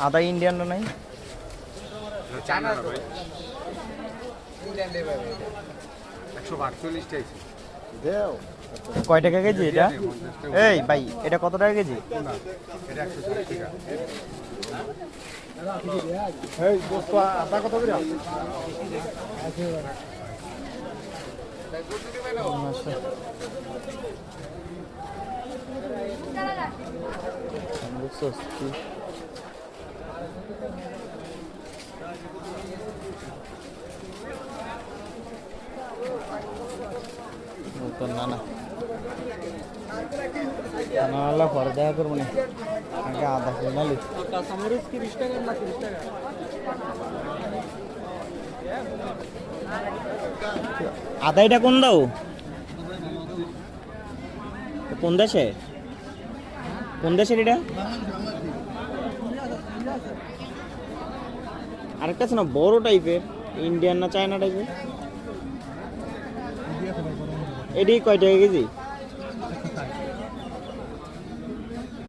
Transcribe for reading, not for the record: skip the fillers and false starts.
আদা ইন্ডিয়ান নাই চায়না ভাই ইন্ডিয়ান ভাই 148 টাকা দেও কয় টাকা কেজি এটা? এই ভাই এটা কত টাকা কেজি? এটা 140 টাকা। এই দোস্ত আদা কত করে? না না নালা পরে দেখা করবো না আগে আদা কিনালি আদা এটা কোন দাও কোন দেশে কোন দেশের এটা আরেকটা আছে না বড় টাইপের ইন্ডিয়ান না চায়না টাইপের এটি কয় টাকা কেজি?